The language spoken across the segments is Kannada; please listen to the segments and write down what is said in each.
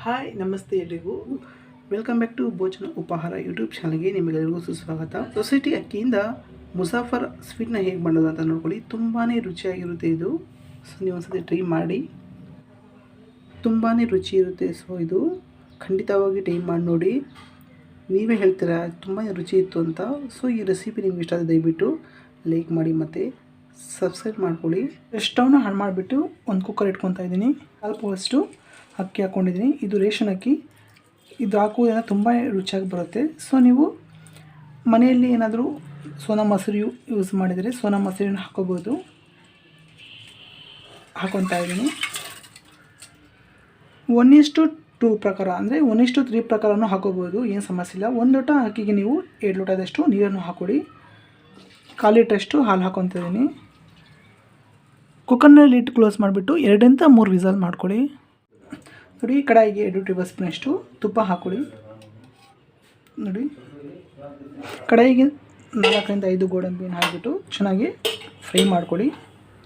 ಹಾಯ್ ನಮಸ್ತೆ ಎಲ್ರಿಗೂ ವೆಲ್ಕಮ್ ಬ್ಯಾಕ್ ಟು ಭೋಜನ ಉಪಹಾರ ಯೂಟ್ಯೂಬ್ ಚಾನಲ್ಗೆ ನಿಮಗೆಲ್ಲರಿಗೂ ಸುಸ್ವಾಗತ. ಸೊಸೈಟಿ ಅಕ್ಕಿಯಿಂದ ಮುಸಾಫರ್ ಸ್ವೀಟ್ನ ಹೇಗೆ ಮಾಡೋದು ಅಂತ ನೋಡ್ಕೊಳ್ಳಿ. ತುಂಬಾ ರುಚಿಯಾಗಿರುತ್ತೆ ಇದು. ಸೊ ನೀವು ಒಂದ್ಸತಿ ಟ್ರೈ ಮಾಡಿ, ತುಂಬಾ ರುಚಿ ಇರುತ್ತೆ. ಸೊ ಇದು ಖಂಡಿತವಾಗಿ ಟ್ರೈ ಮಾಡಿ ನೋಡಿ, ನೀವೇ ಹೇಳ್ತೀರಾ ತುಂಬಾ ರುಚಿ ಇತ್ತು ಅಂತ. ಸೊ ಈ ರೆಸಿಪಿ ನಿಮ್ಗೆ ಇಷ್ಟ ಆದರೆ ದಯವಿಟ್ಟು ಲೈಕ್ ಮಾಡಿ ಮತ್ತು ಸಬ್ಸ್ಕ್ರೈಬ್ ಮಾಡ್ಕೊಳ್ಳಿ. ಸ್ಟವ್ನ ಆನ್ ಮಾಡಿಬಿಟ್ಟು ಒಂದು ಕುಕ್ಕರ್ ಇಟ್ಕೊತಾ ಇದ್ದೀನಿ. ಅಷ್ಟು ಅಕ್ಕಿ ಹಾಕ್ಕೊಂಡಿದ್ದೀನಿ. ಇದು ರೇಷನ್ ಅಕ್ಕಿ. ಇದು ಹಾಕುವುದರಿಂದ ತುಂಬ ರುಚಿಯಾಗಿ ಬರುತ್ತೆ. ಸೊ ನೀವು ಮನೆಯಲ್ಲಿ ಏನಾದರೂ ಸೋನಾ ಮಸೂರಿ ಯೂಸ್ ಮಾಡಿದರೆ ಸೋನಾ ಮಸೂರಿನ ಹಾಕೋಬೋದು. ಹಾಕೊತಾ ಇದ್ದೀನಿ. 1:2 ಪ್ರಕಾರ ಅಂದರೆ 1:3 ಪ್ರಕಾರನೂ ಹಾಕೋಬೋದು, ಏನು ಸಮಸ್ಯೆ ಇಲ್ಲ. 1 ಲೋಟ ಅಕ್ಕಿಗೆ ನೀವು 2 ಲೋಟದಷ್ಟು ನೀರನ್ನು ಹಾಕ್ಕೊಡಿ. 1/4 ಲೀಟ್ರಷ್ಟು ಹಾಲು ಹಾಕ್ಕೊತಾ ಇದ್ದೀನಿ. ಕುಕ್ಕರ್ನಲ್ಲಿ ಇಟ್ಟು ಕ್ಲೋಸ್ ಮಾಡಿಬಿಟ್ಟು 2 3 ವಿಸಲ್ ಮಾಡ್ಕೊಳ್ಳಿ. ನೋಡಿ, ಕಡಾಯಿಗೆ 2 ಟೇಬಲ್ ಸ್ಪೂನಷ್ಟು ತುಪ್ಪ ಹಾಕ್ಕೊಳ್ಳಿ. ನೋಡಿ, ಕಡಾಯಿಗೆ 4 5 ಗೋಡಂಬಿನ ಹಾಕಿಬಿಟ್ಟು ಚೆನ್ನಾಗಿ ಫ್ರೈ ಮಾಡ್ಕೊಳ್ಳಿ.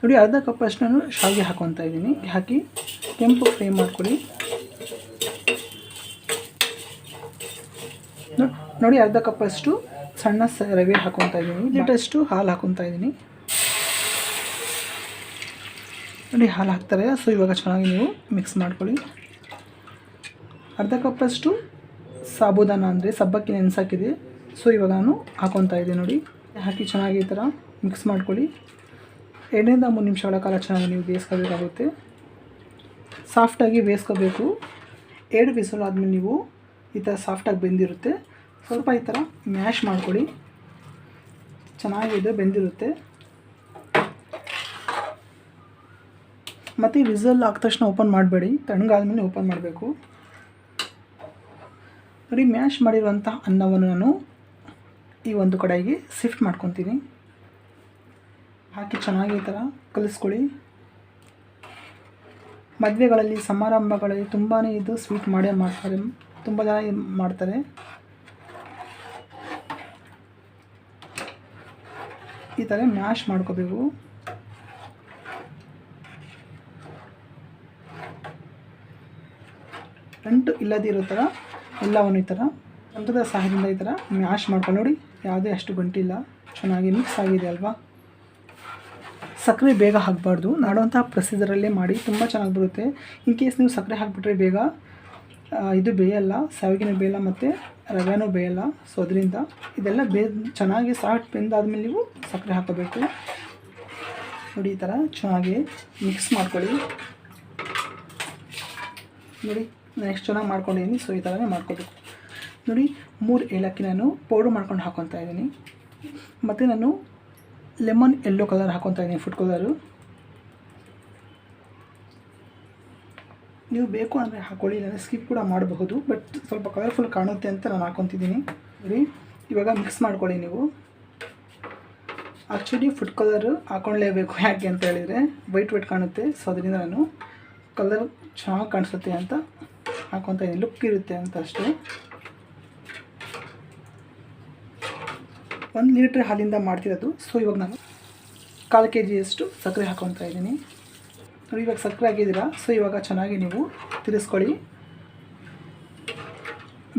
ನೋಡಿ, ಅರ್ಧ ಕಪ್ಪಷ್ಟು ನಾನು ಶಾವಿಗೆ ಹಾಕ್ಕೊತಾ ಇದ್ದೀನಿ. ಹಾಕಿ ಕೆಂಪು ಫ್ರೈ ಮಾಡ್ಕೊಳ್ಳಿ. ನೋಡಿ, ಅರ್ಧ ಕಪ್ಪಷ್ಟು ಸಣ್ಣ ರವೆ ಹಾಕ್ಕೊತಾ ಇದ್ದೀನಿ. ಲೀಟರಷ್ಟು ಹಾಲು ಹಾಕ್ಕೊತಾ ಇದ್ದೀನಿ. ನೋಡಿ, ಹಾಲು ಹಾಕ್ತಾರೆ. ಸೊ ಇವಾಗ ಚೆನ್ನಾಗಿ ನೀವು ಮಿಕ್ಸ್ ಮಾಡ್ಕೊಳ್ಳಿ. ಅರ್ಧ ಕಪ್ಪಷ್ಟು ಸಾಬೂದಾನ ಅಂದರೆ ಸಬ್ಬಕ್ಕಿ ನೆನೆಸಾಕಿದೆ. ಸೊ ಇವಾಗ ನಾನು ಹಾಕ್ಕೊತಾ ಇದ್ದೀನಿ. ನೋಡಿ, ಹಾಕಿ ಚೆನ್ನಾಗಿ ಈ ಥರ ಮಿಕ್ಸ್ ಮಾಡ್ಕೊಳ್ಳಿ. 2 3 ನಿಮಿಷಗಳ ಕಾಲ ಚೆನ್ನಾಗಿ ನೀವು ಬೇಯಿಸ್ಕೋಬೇಕಾಗುತ್ತೆ. ಸಾಫ್ಟಾಗಿ ಬೇಯಿಸ್ಕೋಬೇಕು. 2 ವಿಸಲ್ ಆದಮೇಲೆ ನೀವು ಈ ಥರ ಸಾಫ್ಟಾಗಿ ಬೆಂದಿರುತ್ತೆ. ಸ್ವಲ್ಪ ಈ ಥರ ಮ್ಯಾಶ್ ಮಾಡ್ಕೊಳ್ಳಿ. ಚೆನ್ನಾಗಿದೆ, ಬೆಂದಿರುತ್ತೆ. ಮತ್ತು ವಿಸಲ್ ಆದ ತಕ್ಷಣ ಓಪನ್ ಮಾಡಬೇಡಿ, ತಣ್ಣಗಾದ್ಮೇಲೆ ಓಪನ್ ಮಾಡಬೇಕು. ನೋಡಿ, ಮ್ಯಾಶ್ ಮಾಡಿರುವಂಥ ಅನ್ನವನ್ನು ನಾನು ಈ ಒಂದು ಕಡೆಗೆ ಶಿಫ್ಟ್ ಮಾಡ್ಕೊತೀನಿ. ಹಾಕಿ ಚೆನ್ನಾಗಿ ಈ ಥರ ಕಲಿಸ್ಕೊಳ್ಳಿ. ಮದುವೆಗಳಲ್ಲಿ ಸಮಾರಂಭಗಳಲ್ಲಿ ತುಂಬಾ ಇದು ಸ್ವೀಟ್ ಮಾಡೇ ಮಾಡ್ತಾರೆ, ತುಂಬ ಜನ ಮಾಡ್ತಾರೆ. ಈ ಥರ ಮ್ಯಾಶ್ ಮಾಡ್ಕೋಬೇಕು. ಅಂಟು ಇಲ್ಲದಿರೋ ಥರ ಎಲ್ಲವನ್ನು ಈ ಥರ ತಂತ್ರದ ಸಹಾಯದಿಂದ ಈ ಥರ ಮ್ಯಾಶ್ ಮಾಡ್ಕೊಂಡು ನೋಡಿ, ಯಾವುದೇ ಅಷ್ಟು ಗಂಟಿಲ್ಲ, ಚೆನ್ನಾಗಿ ಮಿಕ್ಸ್ ಆಗಿದೆ ಅಲ್ವಾ. ಸಕ್ಕರೆ ಬೇಗ ಹಾಕಬಾರ್ದು, ನಾಡುವಂಥ ಪ್ರೊಸೀಜರಲ್ಲೇ ಮಾಡಿ, ತುಂಬ ಚೆನ್ನಾಗಿ ಬರುತ್ತೆ. ಇನ್ ಕೇಸ್ ನೀವು ಸಕ್ಕರೆ ಹಾಕಿಬಿಟ್ರೆ ಬೇಗ ಇದು ಬೇಯಲ್ಲ, ಶಾವಿಗೆನೂ ಬೇಯಲ್ಲ ಮತ್ತು ರವೆನೂ ಬೇಯಲ್ಲ. ಸೊ ಅದರಿಂದ ಇದೆಲ್ಲ ಚೆನ್ನಾಗಿ ಸಾಫ್ಟ್ ಬೆಂದಾದ್ಮೇಲೆ ನೀವು ಸಕ್ಕರೆ ಹಾಕೋಬೇಕು. ನೋಡಿ, ಈ ಥರ ಚೆನ್ನಾಗಿ ಮಿಕ್ಸ್ ಮಾಡ್ಕೊಳ್ಳಿ. ನೋಡಿ, ನೆಕ್ಸ್ಟ್ ಚೆನ್ನಾಗಿ ಮಾಡ್ಕೊಂಡಿದ್ದೀನಿ. ಸೊ ಈ ಥರನೇ ಮಾಡ್ಕೋಬೇಕು. ನೋಡಿ, 3 ಏಲಕ್ಕಿ ನಾನು ಪೌಡ್ರ್ ಮಾಡ್ಕೊಂಡು ಹಾಕ್ಕೊತಾ ಇದ್ದೀನಿ. ಮತ್ತು ನಾನು ಲೆಮನ್ ಯೆಲ್ಲೋ ಕಲರ್ ಹಾಕ್ಕೊತಾ ಇದ್ದೀನಿ, ಫುಡ್ ಕಲರು. ನೀವು ಬೇಕು ಅಂದರೆ ಹಾಕ್ಕೊಳ್ಳಿ, ನಾನು ಸ್ಕಿಪ್ ಕೂಡ ಮಾಡಬಹುದು. ಬಟ್ ಸ್ವಲ್ಪ ಕಲರ್ಫುಲ್ ಕಾಣುತ್ತೆ ಅಂತ ನಾನು ಹಾಕ್ಕೊತಿದ್ದೀನಿ. ನೋಡಿ, ಇವಾಗ ಮಿಕ್ಸ್ ಮಾಡ್ಕೊಳ್ಳಿ. ನೀವು ಆ್ಯಕ್ಚುಲಿ ಫುಡ್ ಕಲರ್ ಹಾಕ್ಕೊಳ್ಳೇಬೇಕು, ಯಾಕೆ ಅಂತ ಹೇಳಿದರೆ ವೈಟ್ ಕಾಣುತ್ತೆ. ಸೊ ಅದರಿಂದ ನಾನು ಕಲರ್ ಚೆನ್ನಾಗಿ ಕಾಣಿಸುತ್ತೆ ಅಂತ ಹಾಕ್ಕೊತಾ ಇದ್ದೀನಿ, ಲುಕ್ ಇರುತ್ತೆ ಅಂತ ಅಷ್ಟೇ. 1 ಲೀಟ್ರ್ ಹಾಲಿಂದ ಮಾಡ್ತಿರೋದು. ಸೊ ಇವಾಗ ನಾನು 1/4 kgಯಷ್ಟು ಸಕ್ಕರೆ ಹಾಕ್ಕೊತಾ ಇದ್ದೀನಿ. ನೋಡಿ, ಇವಾಗ ಸಕ್ಕರೆ ಹಾಕಿದ್ದೀರಾ. ಸೊ ಇವಾಗ ಚೆನ್ನಾಗಿ ನೀವು ತಿರ್ಸ್ಕೊಳ್ಳಿ.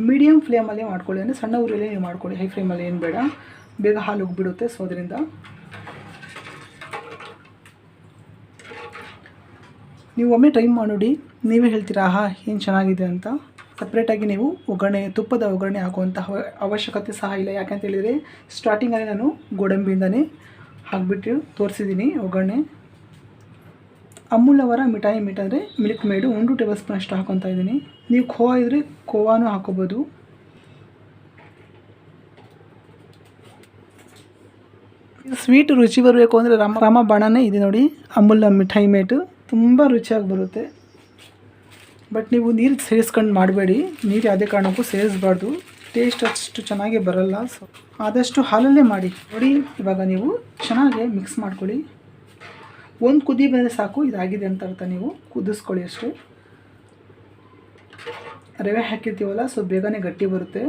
ಮೀಡಿಯಮ್ ಫ್ಲೇಮಲ್ಲಿ ಮಾಡ್ಕೊಳ್ಳಿ, ಅಂದರೆ ಸಣ್ಣ ಉರಿಯಲ್ಲಿ ನೀವು ಮಾಡ್ಕೊಳ್ಳಿ, ಹೈ ಫ್ಲೇಮಲ್ಲಿ ಏನು ಬೇಡ, ಬೇಗ ಹಾಲು ಉಗ್ಬಿಡುತ್ತೆ. ಸೊ ಅದರಿಂದ ನೀವು ಒಮ್ಮೆ ಟ್ರೈ ಮಾಡಿ, ನೀವೇ ಹೇಳ್ತೀರಾ ಆಹಾ ಏನು ಚೆನ್ನಾಗಿದೆ ಅಂತ. ಸಪ್ರೇಟಾಗಿ ನೀವು ತುಪ್ಪದ ಒಗ್ಗರಣೆ ಹಾಕುವಂತಹ ಅವಶ್ಯಕತೆ ಸಹ ಇಲ್ಲ. ಯಾಕಂತ ಹೇಳಿದರೆ ಸ್ಟಾರ್ಟಿಂಗಲ್ಲಿ ನಾನು ಗೋಡಂಬಿಯಿಂದನೇ ಹಾಕಿಬಿಟ್ಟು ತೋರಿಸಿದ್ದೀನಿ ಒಗ್ಗರಣೆ. ಅಮೂಲ್ ಅವರ ಮಿಠಾಯಿ ಅಂದರೆ ಮಿಲ್ಕ್ ಮೇಡು 1 ಟೇಬಲ್ ಸ್ಪೂನ್ ಅಷ್ಟು ಹಾಕ್ಕೊತಾ ಇದ್ದೀನಿ. ನೀವು ಖೋವಾ ಇದ್ದರೆ ಖೋವಾನೂ ಹಾಕೋಬೋದು. ಸ್ವೀಟ್ ರುಚಿ ಬರಬೇಕು ಅಂದರೆ ರಾಮ ಬಾಣನೇ ಇದೆ ನೋಡಿ, ಅಮೂಲ್ ಮಿಠಾಯಿ ಮೇಟು ತುಂಬ ರುಚಿಯಾಗಿ ಬರುತ್ತೆ. ಬಟ್ ನೀವು ನೀರು ಸೇರಿಸ್ಕೊಂಡು ಮಾಡಬೇಡಿ, ನೀರು ಯಾವುದೇ ಕಾರಣಕ್ಕೂ ಸೇರಿಸಬಾರ್ದು, ಟೇಸ್ಟ್ ಅಷ್ಟು ಚೆನ್ನಾಗಿ ಬರಲ್ಲ. ಸೊ ಆದಷ್ಟು ಹಾಲಲ್ಲೇ ಮಾಡಿ. ನೋಡಿ, ಇವಾಗ ನೀವು ಚೆನ್ನಾಗಿ ಮಿಕ್ಸ್ ಮಾಡ್ಕೊಳ್ಳಿ. 1 ಕುದಿ ಬಂದರೆ ಸಾಕು, ಇದಾಗಿದೆ ಅಂತ ಅರ್ಥ. ನೀವು ಕುದಿಸ್ಕೊಳ್ಳಿ ಅಷ್ಟೇ. ರವೆ ಹಾಕಿರ್ತೀವಲ್ಲ, ಸೊ ಬೇಗನೆ ಗಟ್ಟಿ ಬರುತ್ತೆ.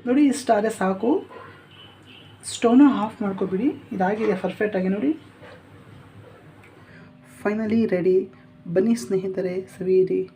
ನೋಡಿ, ಇಷ್ಟಾದರೆ ಸಾಕು. ಸ್ಟವ್ನ ಆಫ್ ಮಾಡ್ಕೊಬಿಡಿ. ಇದಾಗಿದೆ ಪರ್ಫೆಕ್ಟಾಗಿ ನೋಡಿ. Finally ready. ಬನ್ನಿ ಸ್ನೇಹಿತರೆ, ಸವಿಯಿರಿ.